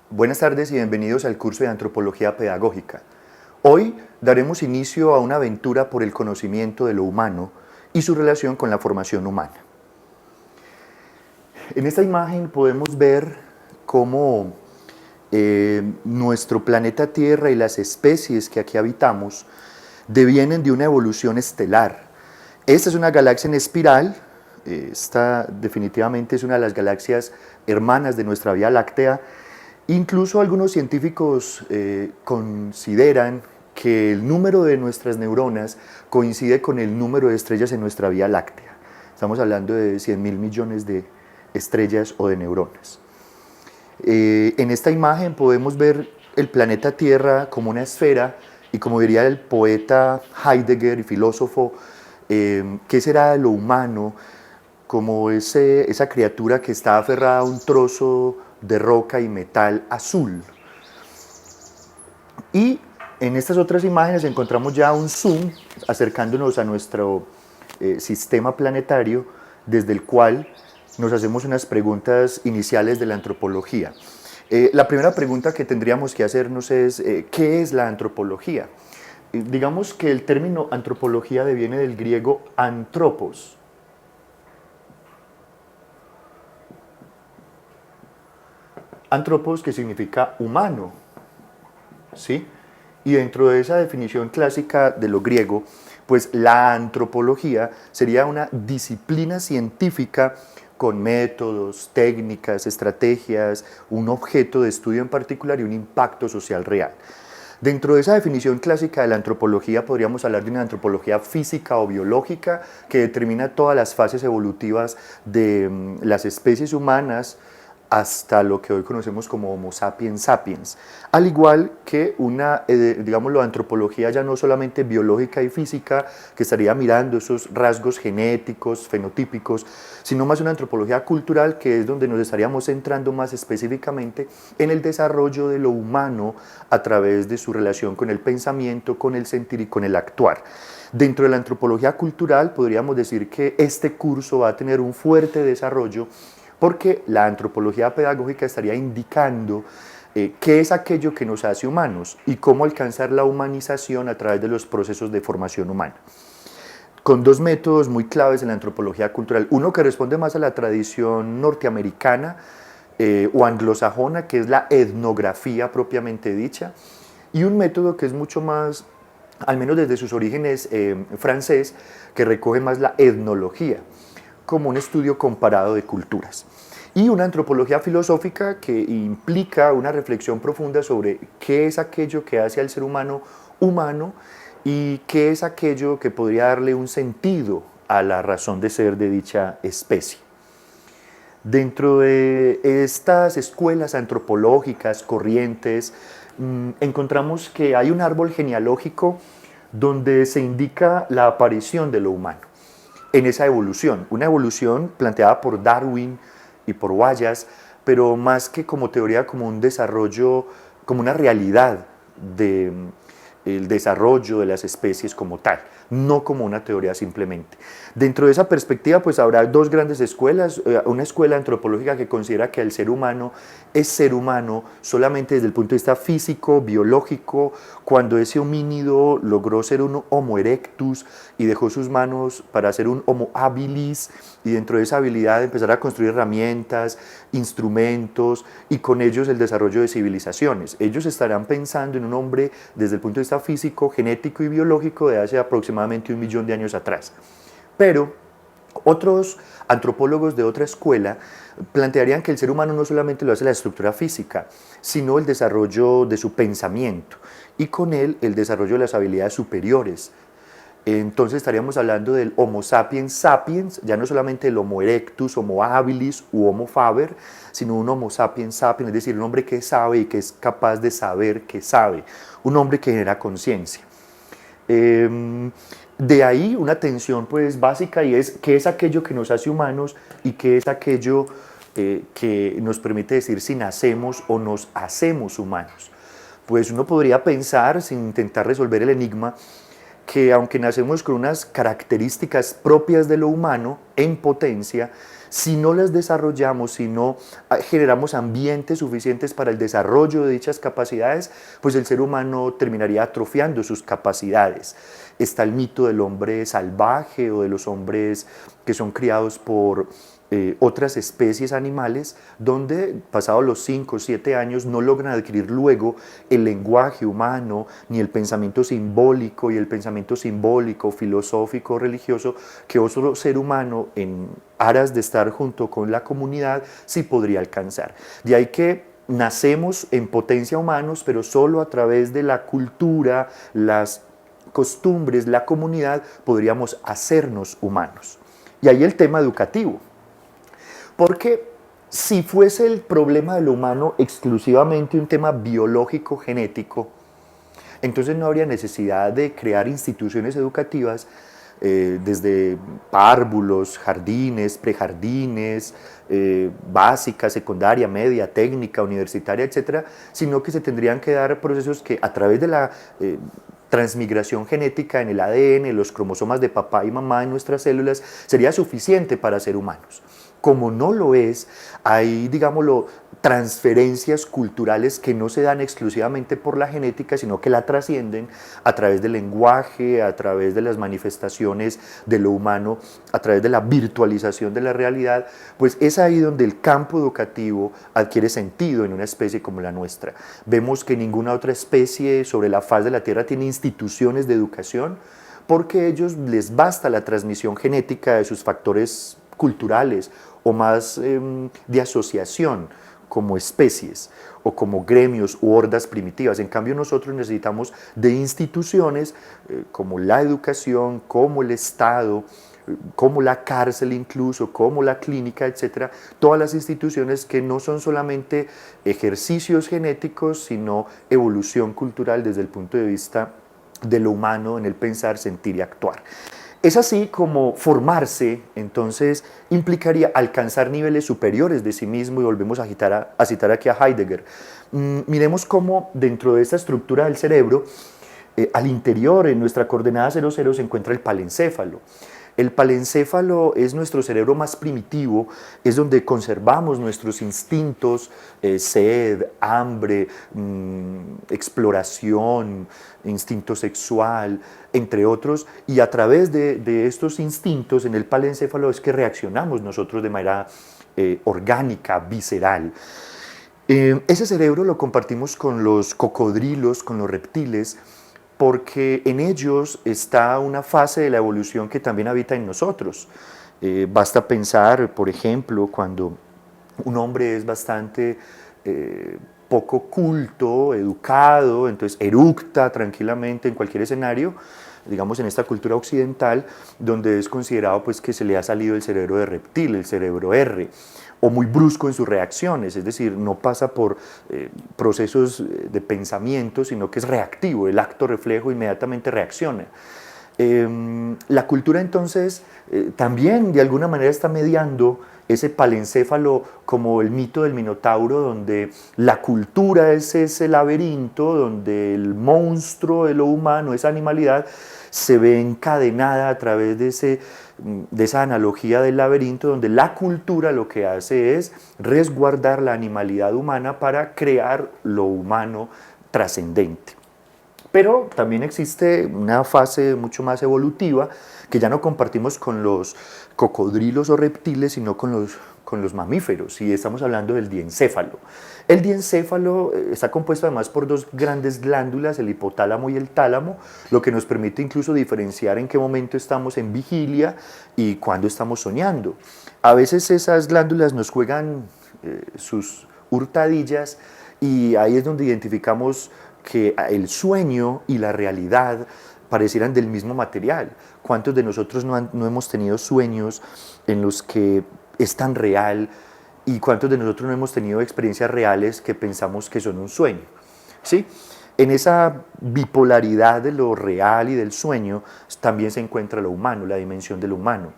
Buenas tardes y bienvenidos al curso de Antropología Pedagógica. Hoy daremos inicio a una aventura por el conocimiento de lo humano y su relación con la formación humana. En esta imagen podemos ver cómo nuestro planeta Tierra y las especies que aquí habitamos devienen de una evolución estelar. Esta es una galaxia en espiral. Esta definitivamente es una de las galaxias hermanas de nuestra Vía Láctea. Incluso algunos científicos consideran que el número de nuestras neuronas coincide con el número de estrellas en nuestra Vía Láctea. Estamos hablando de 100.000 millones de estrellas o de neuronas. En esta imagen podemos ver el planeta Tierra como una esfera y, como diría el poeta Heidegger y filósofo, ¿qué será de lo humano? Como esa criatura que está aferrada a un trozo de roca y metal azul. Y en estas otras imágenes encontramos ya un zoom acercándonos a nuestro sistema planetario, desde el cual nos hacemos unas preguntas iniciales de la antropología. La primera pregunta que tendríamos que hacernos es ¿qué es la antropología? Digamos que el término antropología deviene del griego antropos. Antropos, que significa humano, ¿sí? Y dentro de esa definición clásica de lo griego, pues la antropología sería una disciplina científica con métodos, técnicas, estrategias, un objeto de estudio en particular y un impacto social real. Dentro de esa definición clásica de la antropología podríamos hablar de una antropología física o biológica que determina todas las fases evolutivas de las especies humanas hasta lo que hoy conocemos como Homo sapiens sapiens, al igual que una, digámoslo, antropología ya no solamente biológica y física, que estaría mirando esos rasgos genéticos, fenotípicos, sino más una antropología cultural, que es donde nos estaríamos centrando más específicamente en el desarrollo de lo humano a través de su relación con el pensamiento, con el sentir y con el actuar. Dentro de la antropología cultural podríamos decir que este curso va a tener un fuerte desarrollo porque la antropología pedagógica estaría indicando qué es aquello que nos hace humanos y cómo alcanzar la humanización a través de los procesos de formación humana. Con dos métodos muy claves en la antropología cultural. Uno que responde más a la tradición norteamericana o anglosajona, que es la etnografía propiamente dicha, y un método que es mucho más, al menos desde sus orígenes francés, que recoge más la etnología, como un estudio comparado de culturas. Y una antropología filosófica que implica una reflexión profunda sobre qué es aquello que hace al ser humano humano y qué es aquello que podría darle un sentido a la razón de ser de dicha especie. Dentro de estas escuelas antropológicas, corrientes, encontramos que hay un árbol genealógico donde se indica la aparición de lo humano en esa evolución, una evolución planteada por Darwin y por Wallace, pero más que como teoría, como un desarrollo, como una realidad del desarrollo de las especies como tal, no como una teoría simplemente. Dentro de esa perspectiva, pues habrá dos grandes escuelas, una escuela antropológica que considera que el ser humano es ser humano solamente desde el punto de vista físico, biológico, cuando ese homínido logró ser un Homo erectus y dejó sus manos para ser un Homo habilis, y dentro de esa habilidad empezar a construir herramientas, instrumentos y con ellos el desarrollo de civilizaciones. Ellos estarán pensando en un hombre desde el punto de vista físico, genético y biológico de hace aproximadamente 1 millón de años atrás. Pero otros antropólogos de otra escuela plantearían que el ser humano no solamente lo hace la estructura física, sino el desarrollo de su pensamiento y con él el desarrollo de las habilidades superiores. Entonces estaríamos hablando del Homo sapiens sapiens, ya no solamente el Homo erectus, Homo habilis u Homo faber, sino un Homo sapiens sapiens, es decir, un hombre que sabe y que es capaz de saber que sabe, un hombre que genera conciencia. De ahí una tensión pues básica, y es qué es aquello que nos hace humanos y qué es aquello que nos permite decir si nacemos o nos hacemos humanos. Pues uno podría pensar, sin intentar resolver el enigma, que aunque nacemos con unas características propias de lo humano en potencia, si no las desarrollamos, si no generamos ambientes suficientes para el desarrollo de dichas capacidades, pues el ser humano terminaría atrofiando sus capacidades. Está el mito del hombre salvaje o de los hombres que son criados por otras especies animales, donde pasados los 5 o 7 años no logran adquirir luego el lenguaje humano, ni el pensamiento simbólico y el pensamiento simbólico, filosófico, religioso, que otro ser humano en aras de estar junto con la comunidad sí podría alcanzar. De ahí que nacemos en potencia humanos, pero solo a través de la cultura, las costumbres, la comunidad, podríamos hacernos humanos. Y ahí el tema educativo. Porque si fuese el problema de lo humano exclusivamente un tema biológico, genético, entonces no habría necesidad de crear instituciones educativas desde párvulos, jardines, prejardines, básica, secundaria, media, técnica, universitaria, etcétera, sino que se tendrían que dar procesos que a través de la transmigración genética en el ADN, los cromosomas de papá y mamá en nuestras células, sería suficiente para ser humanos. Como no lo es, hay, digámoslo, transferencias culturales que no se dan exclusivamente por la genética, sino que la trascienden a través del lenguaje, a través de las manifestaciones de lo humano, a través de la virtualización de la realidad, pues es ahí donde el campo educativo adquiere sentido en una especie como la nuestra. Vemos que ninguna otra especie sobre la faz de la Tierra tiene instituciones de educación, porque a ellos les basta la transmisión genética de sus factores culturales o más de asociación como especies o como gremios u hordas primitivas. En cambio nosotros necesitamos de instituciones como la educación, como el Estado, como la cárcel incluso, como la clínica, etcétera, todas las instituciones que no son solamente ejercicios genéticos, sino evolución cultural desde el punto de vista de lo humano en el pensar, sentir y actuar. Es así como formarse, entonces, implicaría alcanzar niveles superiores de sí mismo, y volvemos a citar aquí a Heidegger. Miremos cómo dentro de esta estructura del cerebro, al interior, en nuestra coordenada 00, se encuentra el palencéfalo. El palencéfalo es nuestro cerebro más primitivo, es donde conservamos nuestros instintos, sed, hambre, exploración, instinto sexual, entre otros, y a través de estos instintos en el palencéfalo es que reaccionamos nosotros de manera orgánica, visceral. Ese cerebro lo compartimos con los cocodrilos, con los reptiles, porque en ellos está una fase de la evolución que también habita en nosotros. Basta pensar, por ejemplo, cuando un hombre es bastante poco culto, educado, entonces eructa tranquilamente en cualquier escenario, digamos en esta cultura occidental, donde es considerado pues, que se le ha salido el cerebro de reptil, el cerebro R, o muy brusco en sus reacciones, es decir, no pasa por procesos de pensamiento, sino que es reactivo, el acto reflejo inmediatamente reacciona. La cultura entonces también de alguna manera está mediando ese palencéfalo como el mito del Minotauro, donde la cultura es ese laberinto, donde el monstruo de lo humano, esa animalidad, se ve encadenada a través de esa analogía del laberinto, donde la cultura lo que hace es resguardar la animalidad humana para crear lo humano trascendente. Pero también existe una fase mucho más evolutiva que ya no compartimos con los cocodrilos o reptiles, sino con los mamíferos, y estamos hablando del diencéfalo. El diencéfalo está compuesto además por dos grandes glándulas, el hipotálamo y el tálamo, lo que nos permite incluso diferenciar en qué momento estamos en vigilia y cuándo estamos soñando. A veces esas glándulas nos juegan sus hurtadillas y ahí es donde identificamos que el sueño y la realidad parecieran del mismo material. ¿Cuántos de nosotros no hemos tenido sueños en los que es tan real y cuántos de nosotros no hemos tenido experiencias reales que pensamos que son un sueño? ¿Sí? En esa bipolaridad de lo real y del sueño también se encuentra lo humano, la dimensión de lo humano.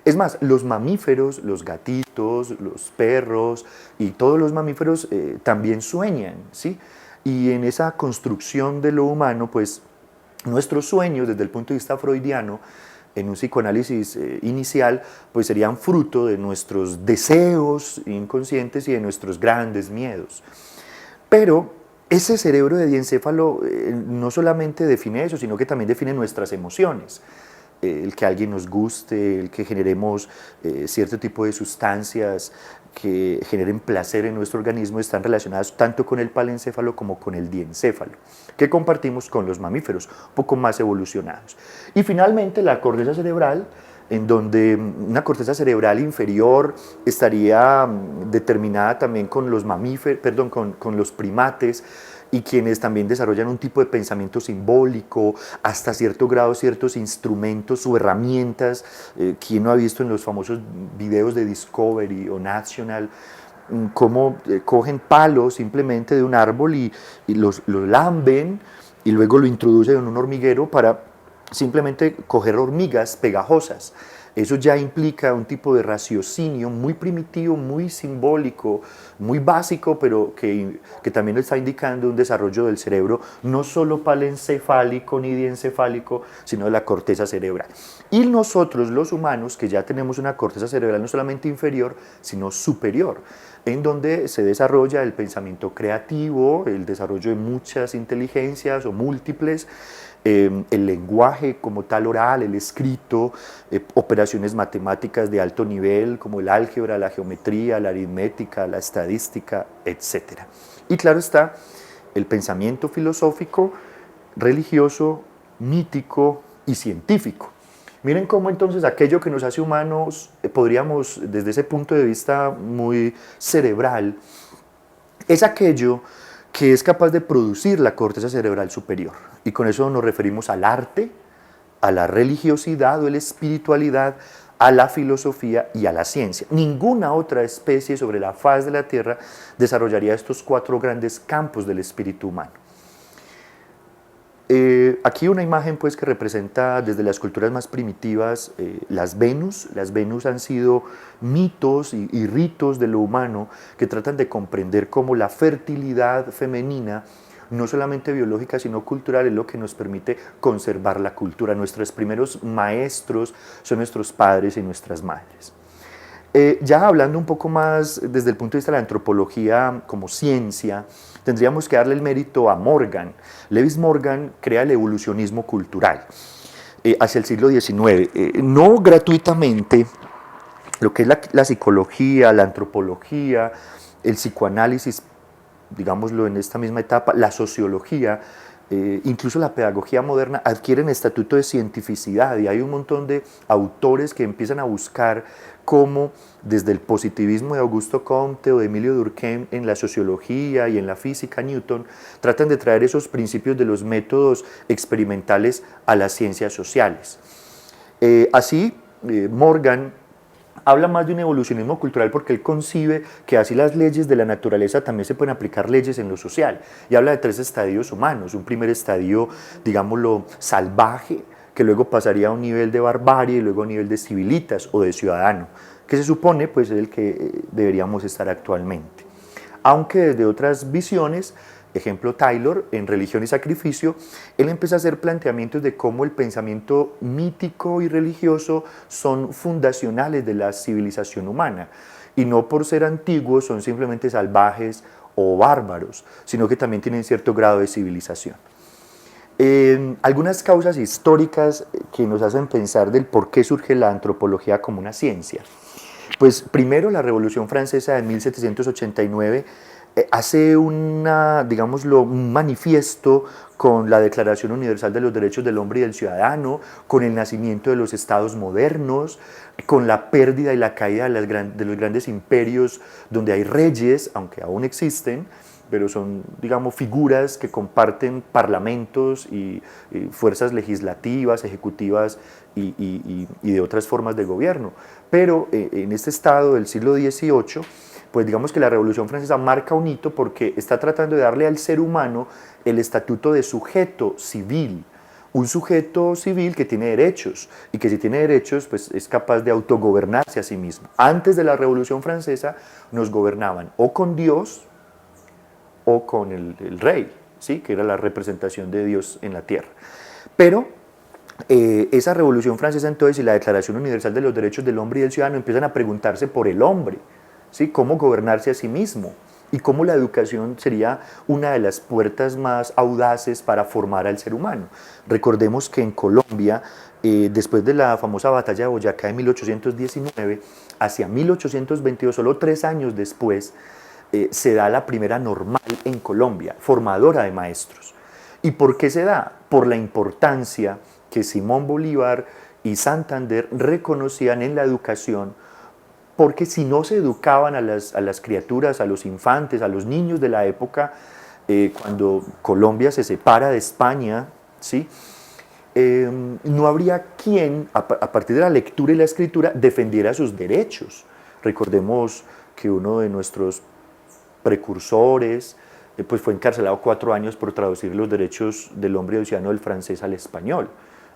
Es más, los mamíferos, los gatitos, los perros y todos los mamíferos también sueñan, ¿sí? Y en esa construcción de lo humano, pues Nuestros sueños, desde el punto de vista freudiano, en un psicoanálisis inicial, pues serían fruto de nuestros deseos inconscientes y de nuestros grandes miedos. Pero ese cerebro de diencéfalo no solamente define eso, sino que también define nuestras emociones. El que alguien nos guste, el que generemos cierto tipo de sustancias que generen placer en nuestro organismo, están relacionadas tanto con el palencéfalo como con el diencéfalo, que compartimos con los mamíferos, un poco más evolucionados. Y finalmente la corteza cerebral, en donde una corteza cerebral inferior estaría determinada también con los mamíferos, perdón, con los primates, y quienes también desarrollan un tipo de pensamiento simbólico, hasta cierto grado ciertos instrumentos o herramientas. ¿Quién no ha visto en los famosos videos de Discovery o National cómo cogen palos simplemente de un árbol y los lamben y luego lo introducen en un hormiguero para simplemente coger hormigas pegajosas? Eso ya implica un tipo de raciocinio muy primitivo, muy simbólico, muy básico, pero que también está indicando un desarrollo del cerebro no solo palencefálico ni diencefálico, sino de la corteza cerebral. Y nosotros, los humanos, que ya tenemos una corteza cerebral no solamente inferior, sino superior, en donde se desarrolla el pensamiento creativo, el desarrollo de muchas inteligencias o múltiples, el lenguaje como tal oral, el escrito, operaciones matemáticas de alto nivel como el álgebra, la geometría, la aritmética, la estadística, etc. Y claro está, el pensamiento filosófico, religioso, mítico y científico. Miren cómo entonces aquello que nos hace humanos, podríamos desde ese punto de vista muy cerebral, es aquello que es capaz de producir la corteza cerebral superior. Y con eso nos referimos al arte, a la religiosidad o la espiritualidad, a la filosofía y a la ciencia. Ninguna otra especie sobre la faz de la Tierra desarrollaría estos 4 grandes campos del espíritu humano. Aquí una imagen pues que representa desde las culturas más primitivas las Venus. Las Venus han sido mitos y ritos de lo humano que tratan de comprender cómo la fertilidad femenina, no solamente biológica sino cultural, es lo que nos permite conservar la cultura. Nuestros primeros maestros son nuestros padres y nuestras madres. Ya hablando un poco más desde el punto de vista de la antropología como ciencia, tendríamos que darle el mérito a Morgan. Lewis Morgan crea el evolucionismo cultural hacia el siglo XIX. No gratuitamente, lo que es la psicología, la antropología, el psicoanálisis, digámoslo en esta misma etapa, la sociología, incluso la pedagogía moderna adquieren estatuto de cientificidad, y hay un montón de autores que empiezan a buscar cómo desde el positivismo de Augusto Comte o de Emilio Durkheim en la sociología y en la física Newton tratan de traer esos principios de los métodos experimentales a las ciencias sociales. Así, Morgan habla más de un evolucionismo cultural porque él concibe que así las leyes de la naturaleza también se pueden aplicar leyes en lo social, y habla de 3 estadios humanos. Un primer estadio, digámoslo, salvaje, que luego pasaría a un nivel de barbarie y luego a un nivel de civilitas o de ciudadano, que se supone pues es el que deberíamos estar actualmente. Aunque desde otras visiones, ejemplo Taylor, en Religión y Sacrificio, él empieza a hacer planteamientos de cómo el pensamiento mítico y religioso son fundacionales de la civilización humana, y no por ser antiguos son simplemente salvajes o bárbaros, sino que también tienen cierto grado de civilización. Algunas causas históricas que nos hacen pensar del por qué surge la antropología como una ciencia. Pues primero, la Revolución Francesa de 1789 hace digámoslo, un manifiesto con la Declaración Universal de los Derechos del Hombre y del Ciudadano, con el nacimiento de los estados modernos, con la pérdida y la caída de los grandes imperios donde hay reyes, aunque aún existen, pero son, digamos, figuras que comparten parlamentos y fuerzas legislativas, ejecutivas y de otras formas de gobierno. Pero en este estado del siglo XVIII, pues digamos que la Revolución Francesa marca un hito porque está tratando de darle al ser humano el estatuto de sujeto civil, un sujeto civil que tiene derechos, y que si tiene derechos pues es capaz de autogobernarse a sí mismo. Antes de la Revolución Francesa nos gobernaban o con Dios o con el rey, ¿sí? Que era la representación de Dios en la tierra. Pero esa Revolución Francesa entonces y la Declaración Universal de los Derechos del Hombre y del Ciudadano empiezan a preguntarse por el hombre, ¿sí? Cómo gobernarse a sí mismo y cómo la educación sería una de las puertas más audaces para formar al ser humano. Recordemos que en Colombia, después de la famosa batalla de Boyacá de 1819, hacia 1822, solo 3 años después, se da la primera normal en Colombia, formadora de maestros. ¿Y por qué se da? Por la importancia que Simón Bolívar y Santander reconocían en la educación, porque si no se educaban a las criaturas, a los infantes, a los niños de la época, cuando Colombia se separa de España, ¿sí? No habría quien, a partir de la lectura y la escritura, defendiera sus derechos. Recordemos que uno de nuestros precursores pues fue encarcelado 4 años por traducir los derechos del hombre y del ciudadano del francés al español.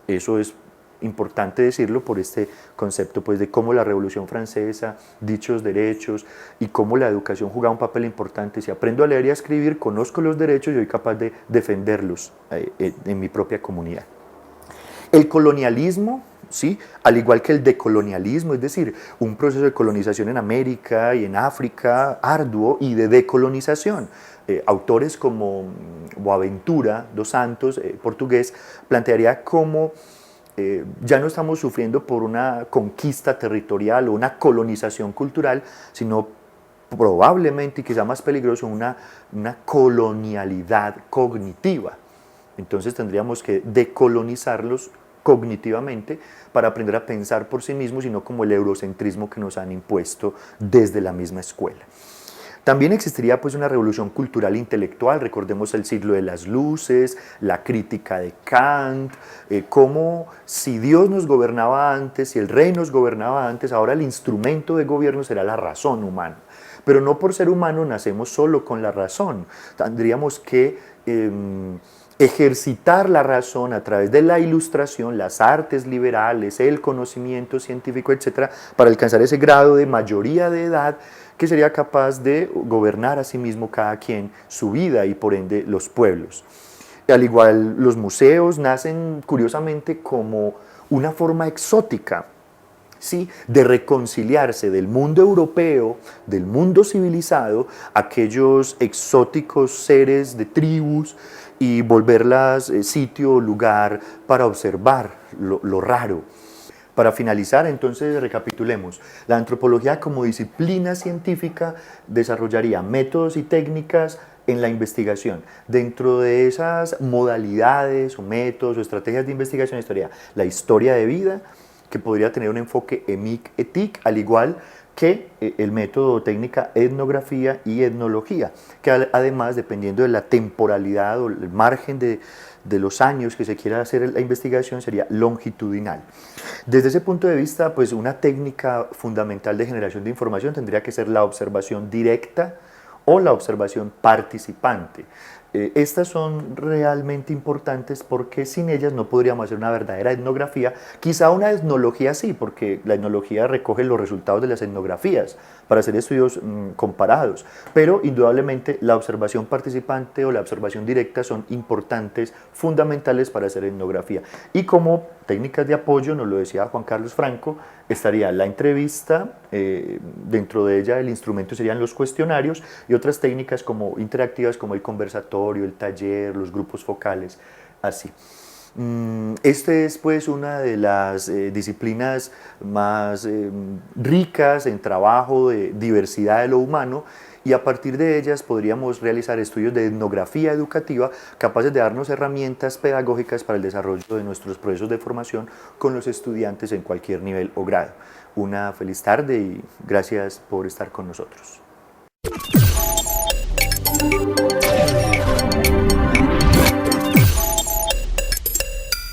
Eso es importante decirlo por este concepto pues, de cómo la Revolución Francesa, dichos derechos y cómo la educación jugaba un papel importante. Si aprendo a leer y a escribir, conozco los derechos y soy capaz de defenderlos en mi propia comunidad. El colonialismo, ¿sí? Al igual que el decolonialismo, es decir, un proceso de colonización en América y en África arduo y de decolonización. Autores como Boaventura dos Santos, portugués, plantearía cómo ya no estamos sufriendo por una conquista territorial o una colonización cultural, sino probablemente, y quizá más peligroso, una colonialidad cognitiva. Entonces tendríamos que decolonizarlos cognitivamente para aprender a pensar por sí mismos y no como el eurocentrismo que nos han impuesto desde la misma escuela. También existiría pues una revolución cultural intelectual, recordemos el siglo de las luces, la crítica de Kant, cómo si Dios nos gobernaba antes, si el rey nos gobernaba antes, ahora el instrumento de gobierno será la razón humana. Pero no por ser humano nacemos solo con la razón, tendríamos que ejercitar la razón a través de la ilustración, las artes liberales, el conocimiento científico, etcétera, para alcanzar ese grado de mayoría de edad que sería capaz de gobernar a sí mismo cada quien su vida y por ende los pueblos. Al igual, los museos nacen curiosamente como una forma exótica, ¿sí? De reconciliarse del mundo europeo, del mundo civilizado, aquellos exóticos seres de tribus y volverlas sitio o lugar para observar lo raro. Para finalizar, entonces, recapitulemos. La antropología como disciplina científica desarrollaría métodos y técnicas en la investigación. Dentro de esas modalidades o métodos o estrategias de investigación estaría la historia de vida, que podría tener un enfoque EMIC-ETIC, al igual que el método o técnica etnografía y etnología, que además, dependiendo de la temporalidad o el margen de los años que se quiera hacer la investigación, sería longitudinal. Desde ese punto de vista, pues una técnica fundamental de generación de información tendría que ser la observación directa o la observación participante. Estas son realmente importantes porque sin ellas no podríamos hacer una verdadera etnografía, quizá una etnología sí, porque la etnología recoge los resultados de las etnografías para hacer estudios comparados, pero indudablemente la observación participante o la observación directa son importantes, fundamentales para hacer etnografía. Y como técnicas de apoyo, nos lo decía Juan Carlos Franco, estaría la entrevista, dentro de ella el instrumento serían los cuestionarios y otras técnicas como interactivas como el conversatorio, el taller, los grupos focales, así. Este es pues una de las disciplinas más ricas en trabajo de diversidad de lo humano y a partir de ellas podríamos realizar estudios de etnografía educativa capaces de darnos herramientas pedagógicas para el desarrollo de nuestros procesos de formación con los estudiantes en cualquier nivel o grado. Una feliz tarde y gracias por estar con nosotros.